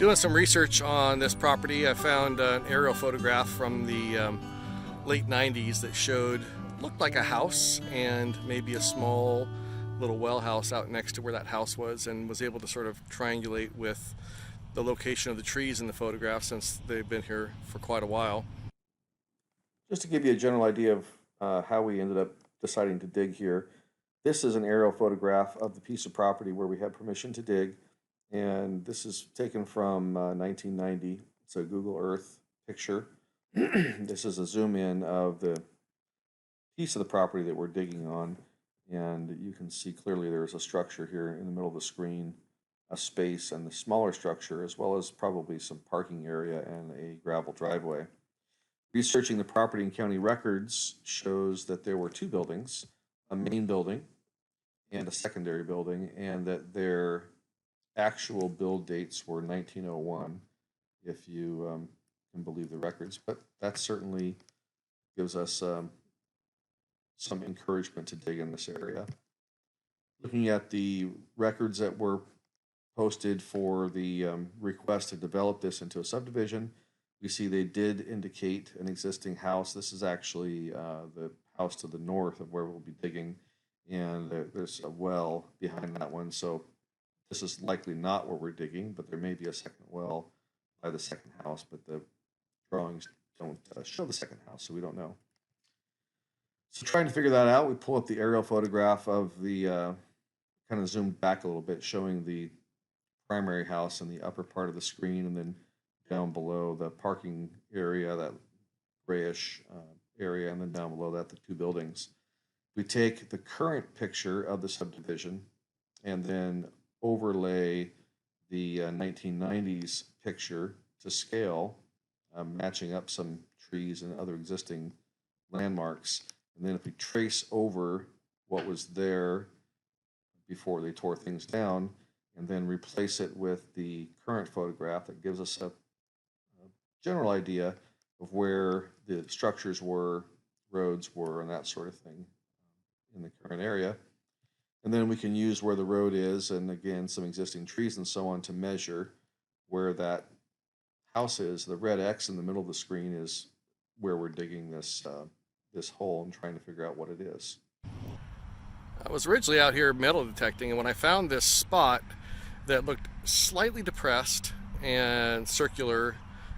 Doing some research on this property, I found an aerial photograph from the late 90s that looked like a house and maybe a small little well house out next to where that house was, and was able to sort of triangulate with the location of the trees in the photograph since they've been here for quite a while. Just to give you a general idea of how we ended up deciding to dig here, this is an aerial photograph of the piece of property where we had permission to dig, and this is taken from 1990. It's a Google Earth picture. This is a zoom in of the piece of the property that we're digging on, and you can see clearly there's a structure here in the middle of the screen, a space, and the smaller structure, as well as probably some parking area and a gravel driveway. Researching the property and county records shows that there were two buildings, a main building and a secondary building, and that their actual build dates were 1901, if you can believe the records. But that certainly gives us some encouragement to dig in this area. Looking at the records that were posted for the request to develop this into a subdivision, we see they did indicate an existing house. This is actually the house to the north of where we'll be digging, and there's a well behind that one. So this is likely not where we're digging, but there may be a second well by the second house, but the drawings don't show the second house, so we don't know. So trying to figure that out, we pull up the aerial photograph of the, kind of zoomed back a little bit, showing the primary house in the upper part of the screen, and then down below the parking area, that grayish area, and then down below that the two buildings. We take the current picture of the subdivision and then overlay the 1990s picture to scale, matching up some trees and other existing landmarks. And then if we trace over what was there before they tore things down, and then replace it with the current photograph, that gives us a general idea of where the structures were, roads were, and that sort of thing in the current area. And then we can use where the road is, and again, some existing trees and so on, to measure where that house is. The red X in the middle of the screen is where we're digging this hole and trying to figure out what it is. I was originally out here metal detecting, and when I found this spot that looked slightly depressed and circular,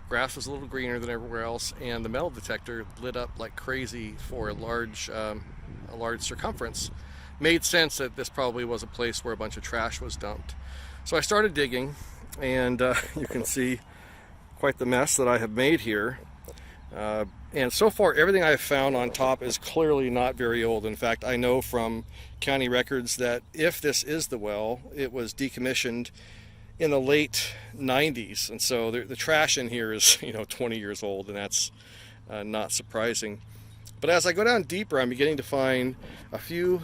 grass was a little greener than everywhere else, and the metal detector lit up like crazy for a large circumference, made sense that this probably was a place where a bunch of trash was dumped. So I started digging, and you can see quite the mess that I have made here. And so far, everything I've found on top is clearly not very old. In fact, I know from county records that if this is the well, it was decommissioned in the late 90s. And so the trash in here is, 20 years old, and that's not surprising. But as I go down deeper, I'm beginning to find a few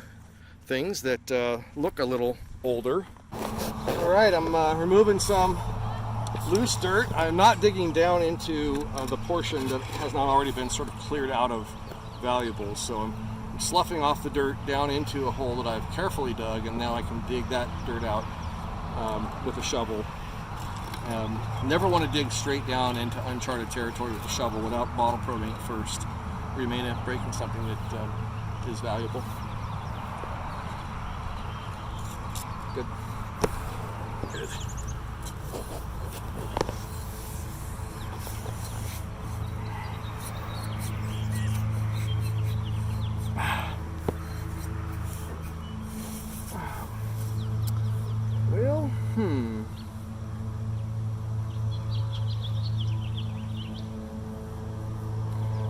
things that look a little older. All right, I'm removing some loose dirt. I'm not digging down into the portion that has not already been sort of cleared out of valuables. So I'm sloughing off the dirt down into a hole that I've carefully dug, and now I can dig that dirt out with a shovel. Never want to dig straight down into uncharted territory with a shovel without bottle probing it first. We may end up breaking something that is valuable. Good. Good. Well, I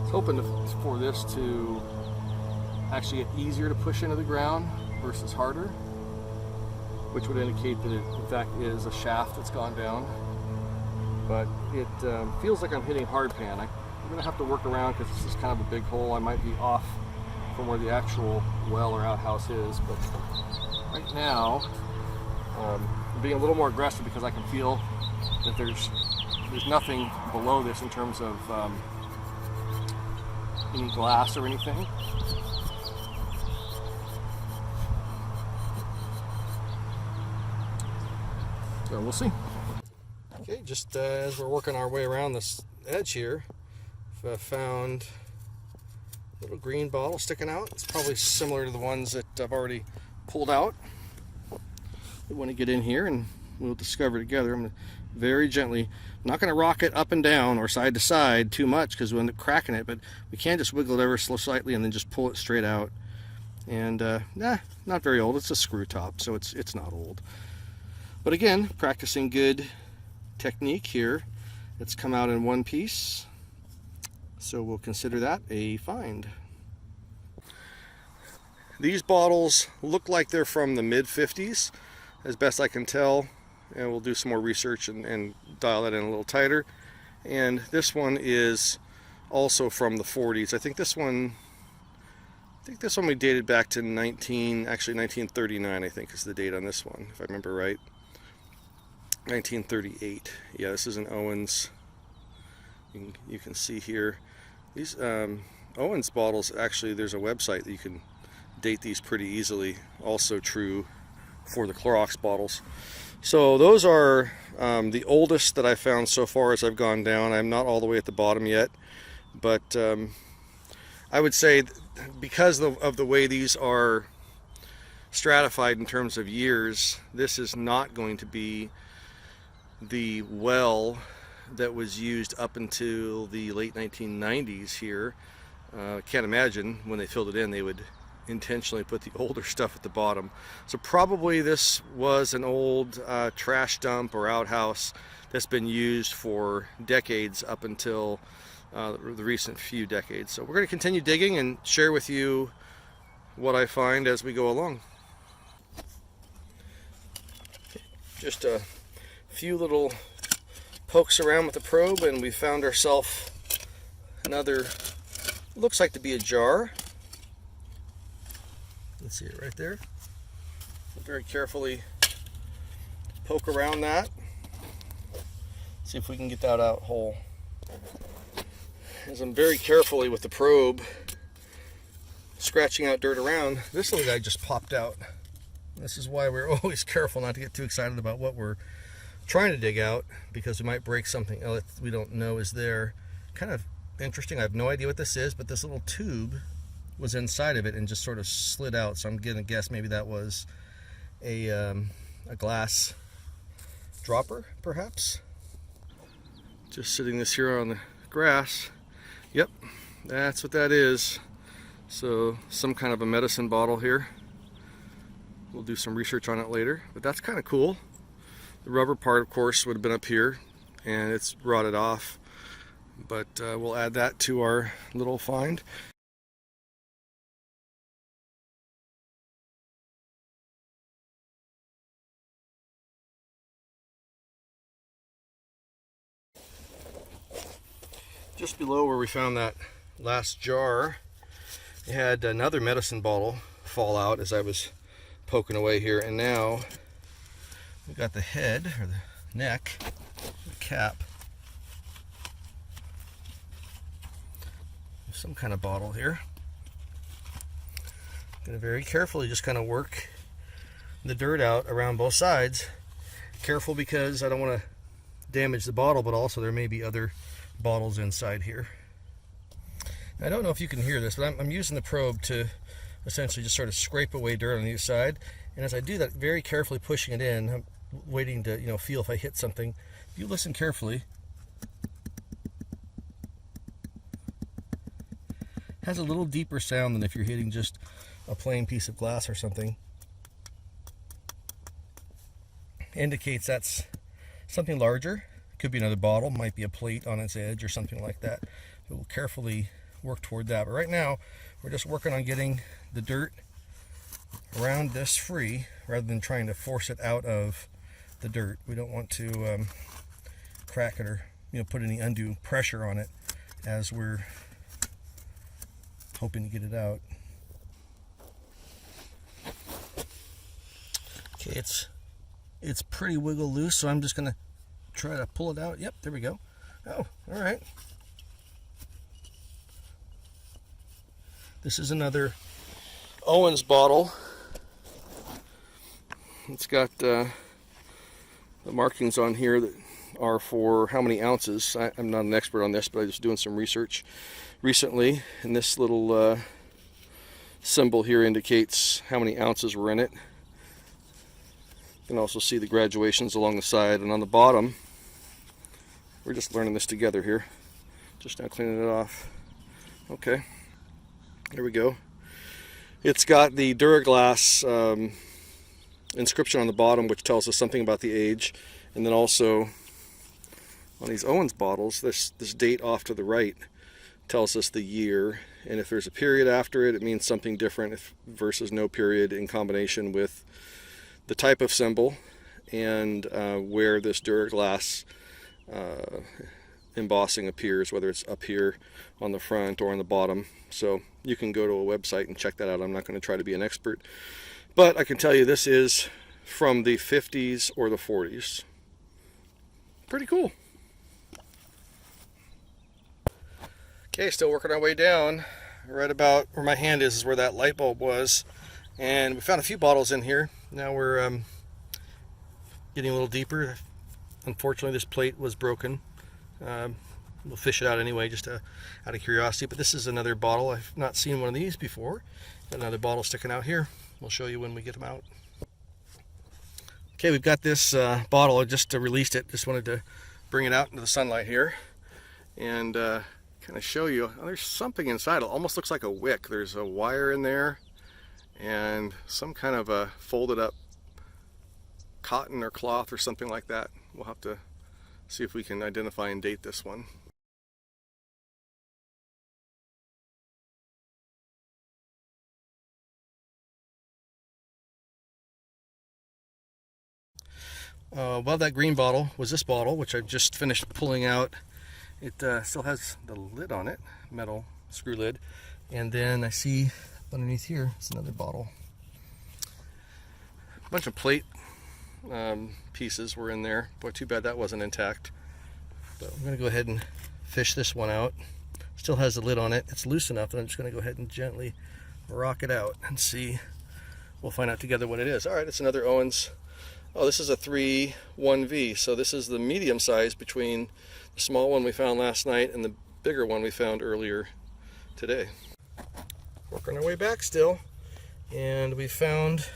was hoping for this to actually get easier to push into the ground versus harder, which would indicate that it in fact is a shaft that's gone down. But it feels like I'm hitting hard pan. I'm gonna have to work around because this is kind of a big hole. I might be off from where the actual well or outhouse is, but right now I'm being a little more aggressive because I can feel that there's nothing below this in terms of any glass or anything. So we'll see. Okay, just as we're working our way around this edge here, I found a little green bottle sticking out. It's probably similar to the ones that I've already pulled out. We want to get in here and we'll discover together. I'm going to very gently, I'm not going to rock it up and down or side to side too much because we'll end up cracking it, but we can just wiggle it ever so slightly and then just pull it straight out. And not very old. It's a screw top, so it's not old. But again, practicing good technique here. It's come out in one piece, so we'll consider that a find. These bottles look like they're from the mid-50s, as best I can tell, and we'll do some more research and dial that in a little tighter. And this one is also from the 40s. I think this one we dated back to 1939, I think is the date on this one, if I remember right. 1938. Yeah, this is an Owens. You can see here. These Owens bottles, actually, there's a website that you can date these pretty easily. Also true for the Clorox bottles. So those are the oldest that I found so far as I've gone down. I'm not all the way at the bottom yet, but I would say because of the way these are stratified in terms of years, this is not going to be the well that was used up until the late 1990s here. Can't imagine when they filled it in they would intentionally put the older stuff at the bottom. So probably this was an old trash dump or outhouse that's been used for decades up until the recent few decades. So we're going to continue digging and share with you what I find as we go along. Just a few little pokes around with the probe and we found ourselves another, looks like to be a jar. Let's see it right there. We'll very carefully poke around that. See if we can get that out whole. As I'm very carefully with the probe scratching out dirt around, this little guy just popped out. This is why we're always careful not to get too excited about what we're trying to dig out, because we might break something else we don't know is there. Kind of interesting. I have no idea what this is, but this little tube was inside of it and just sort of slid out. So I'm gonna guess maybe that was a glass dropper, perhaps. Just sitting this here on the grass. Yep, that's what that is. So some kind of a medicine bottle here. We'll do some research on it later, but that's kind of cool. The rubber part, of course, would have been up here and it's rotted off, but we'll add that to our little find. Just below where we found that last jar, we had another medicine bottle fall out as I was poking away here, and now we got the head, or the neck, the cap, some kind of bottle here. I'm going to very carefully just kind of work the dirt out around both sides. Careful because I don't want to damage the bottle, but also there may be other bottles inside here. Now, I don't know if you can hear this, but I'm using the probe to essentially just sort of scrape away dirt on each side, and as I do that, very carefully pushing it in, I'm waiting to feel if I hit something. If you listen carefully, it has a little deeper sound than if you're hitting just a plain piece of glass or something. Indicates that's something larger. Could be another bottle, might be a plate on its edge or something like that. But we'll carefully work toward that. But right now, we're just working on getting the dirt around this free rather than trying to force it out of the dirt. We don't want to crack it or put any undue pressure on it as we're hoping to get it out. Okay, it's pretty wiggle loose, so I'm just gonna try to pull it out. Yep, there we go. Oh, all right. This is another Owens bottle. It's got the markings on here that are for how many ounces. I'm not an expert on this, but I was doing some research recently, and this little symbol here indicates how many ounces were in it. You can also see the graduations along the side, and on the bottom, we're just learning this together here. Just now cleaning it off. Okay, there we go. It's got the Duraglass inscription on the bottom, which tells us something about the age, and then also on these Owens bottles, this date off to the right tells us the year, and if there's a period after it, it means something different versus no period, in combination with the type of symbol and where this Duraglass embossing appears, whether it's up here on the front or on the bottom. So you can go to a website and check that out. I'm not going to try to be an expert, but I can tell you this is from the 50s or the 40s. Pretty cool. Okay, still working our way down. Right about where my hand is where that light bulb was, and we found a few bottles in here. Now we're getting a little deeper. Unfortunately, this plate was broken. We'll fish it out anyway, just out of curiosity. But this is another bottle. I've not seen one of these before. Got another bottle sticking out here. We'll show you when we get them out. Okay, we've got this bottle. I just released it. Just wanted to bring it out into the sunlight here and kind of show you. Oh, there's something inside. It almost looks like a wick. There's a wire in there and some kind of a folded up cotton or cloth or something like that. We'll have to see if we can identify and date this one. Well, that green bottle was this bottle, which I've just finished pulling out. It still has the lid on it, metal screw lid. And then I see underneath here, it's another bottle. A bunch of plate pieces were in there. Boy, too bad that wasn't intact. But I'm going to go ahead and fish this one out. Still has the lid on it. It's loose enough that I'm just going to go ahead and gently rock it out and see. We'll find out together what it is. All right, it's another Owens. Oh, this is a 3-1V, so this is the medium size between the small one we found last night and the bigger one we found earlier today. Working our way back still, and we found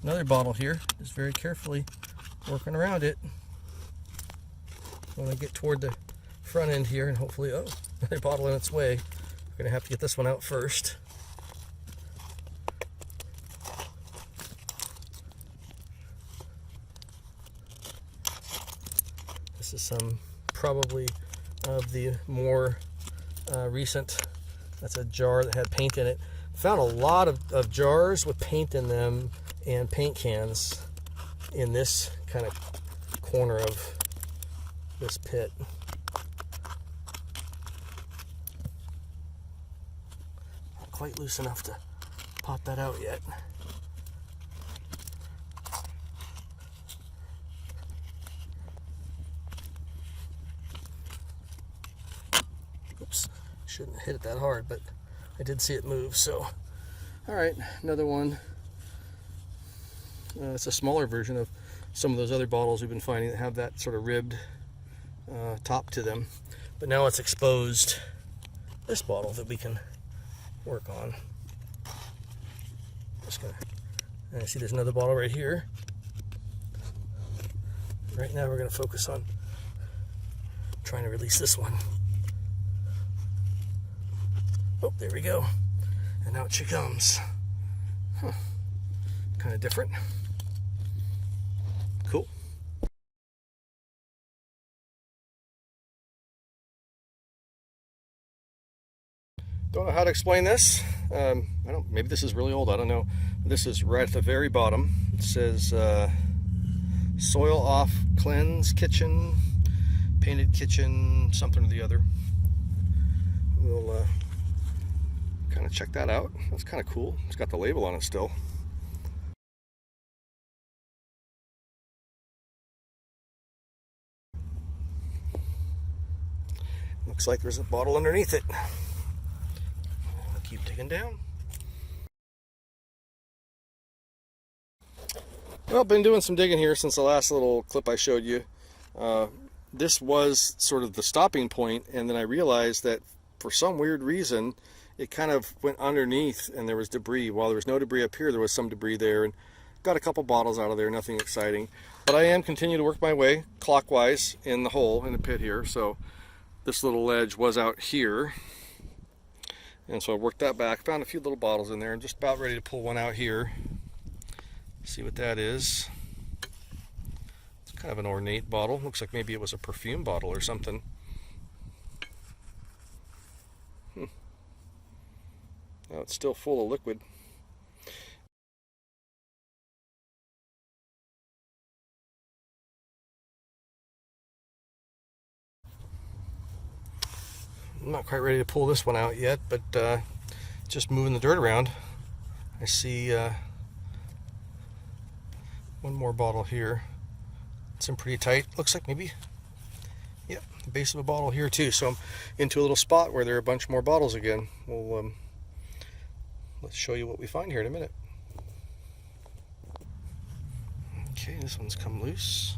another bottle here. Just very carefully working around it. When I get toward the front end here, and hopefully, oh, another bottle in its way. We're gonna have to get this one out first. This is some probably of the more recent. That's a jar that had paint in it. Found a lot of jars with paint in them and paint cans in this kind of corner of this pit. Not quite loose enough to pop that out yet. Oops, shouldn't have hit it that hard, but I did see it move, so. All right, another one. It's a smaller version of some of those other bottles we've been finding that have that sort of ribbed top to them. But now it's exposed this bottle that we can work on. Just gonna, and I see there's another bottle right here. Right now we're gonna focus on trying to release this one. Oh, there we go. And out she comes. Huh. Kind of different. Cool. Don't know how to explain this. Maybe this is really old, I don't know. This is right at the very bottom. It says soil off cleanse kitchen, painted kitchen, something or the other. We'll kind of check that out. That's kind of cool. It's got the label on it still. Looks like there's a bottle underneath it. I'll keep digging down. Well, been doing some digging here since the last little clip I showed you. This was sort of the stopping point, and then I realized that for some weird reason it kind of went underneath and there was debris. While there was no debris up here, there was some debris there, and got a couple bottles out of there, nothing exciting. But I am continuing to work my way clockwise in the hole, in the pit here. So this little ledge was out here, and so I worked that back, found a few little bottles in there, and just about ready to pull one out here. See what that is. Kind of an ornate bottle. Looks like maybe it was a perfume bottle or something. Now it's still full of liquid. I'm not quite ready to pull this one out yet, but just moving the dirt around. I see one more bottle here. It's in pretty tight. Looks like maybe, yep, the base of a bottle here too. So I'm into a little spot where there are a bunch more bottles again. We'll let's show you what we find here in a minute. Okay, this one's come loose.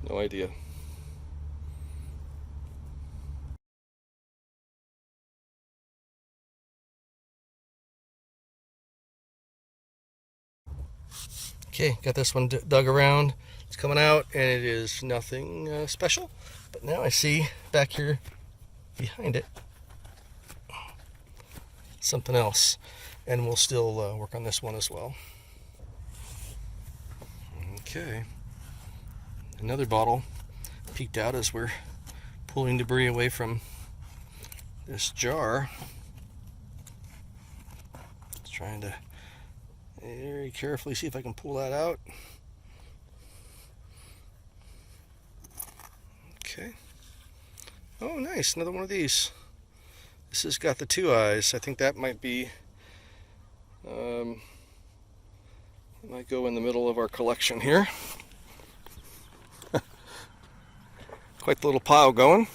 No idea. Okay, got this one dug around. It's coming out, and it is nothing special. But now I see back here behind it something else, and we'll still work on this one as well. Okay, another bottle peeked out as we're pulling debris away from this jar. Just trying to very carefully see if I can pull that out. Okay. Oh, nice. Another one of these. This has got the two eyes. I think that might be might go in the middle of our collection here. Quite the little pile going.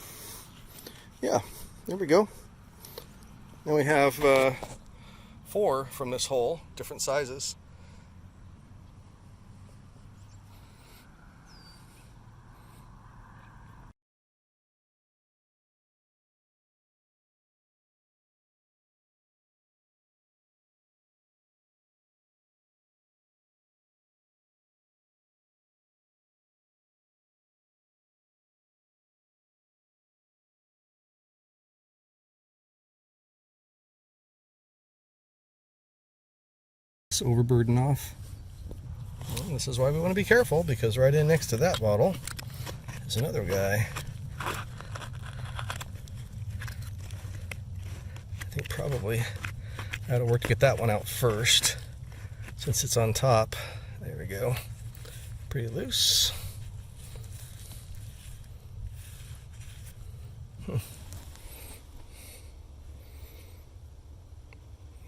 Yeah, there we go. Now we have 4 from this hole, different sizes. Overburden off. Well, this is why we want to be careful, because right in next to that bottle is another guy. I think probably that'll work to get that one out first, since it's on top. There we go. Pretty loose.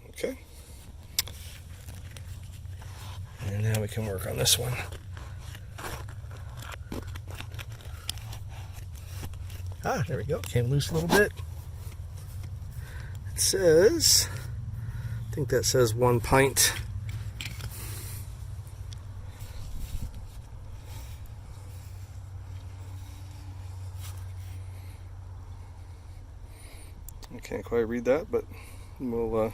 Okay. And now we can work on this one. Ah, there we go. Came loose a little bit. It says, I think that says 1 pint. I can't quite read that, but we'll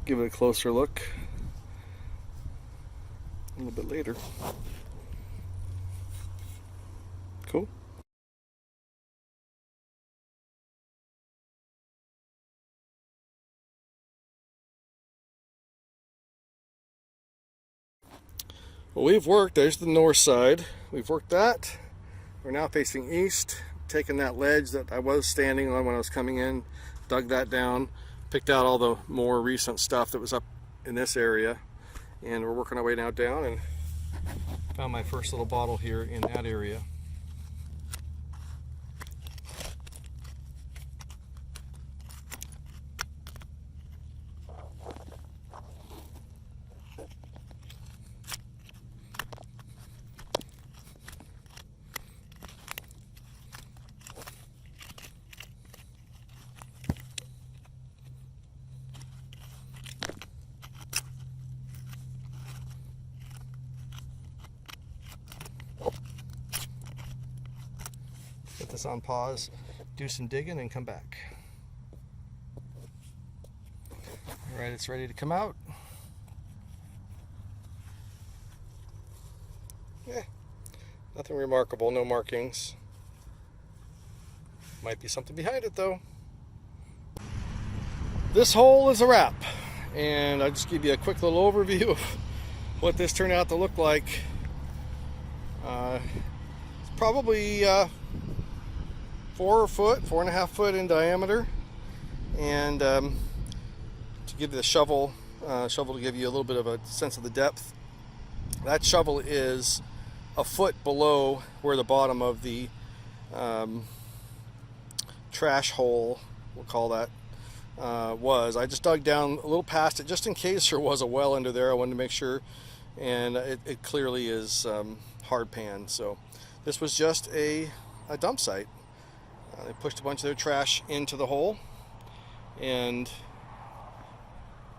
give it a closer look a little bit later. Cool. Well, we've worked, there's the north side. We've worked that. We're now facing east, taking that ledge that I was standing on when I was coming in, dug that down, picked out all the more recent stuff that was up in this area, and we're working our way now down, and found my first little bottle here in that area. this on pause, do some digging, and come back. All right, it's ready to come out. Yeah, nothing remarkable, no markings. Might be something behind it though. This hole is a wrap, and I'll just give you a quick little overview of what this turned out to look like. It's probably 4.5 foot in diameter, and to give you the shovel to give you a little bit of a sense of the depth, that shovel is a foot below where the bottom of the trash hole, we'll call that, was. I just dug down a little past it just in case there was a well under there. I wanted to make sure, and it clearly is hard pan. So this was just a dump site. They pushed a bunch of their trash into the hole, and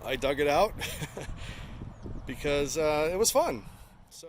I dug it out because it was fun. So.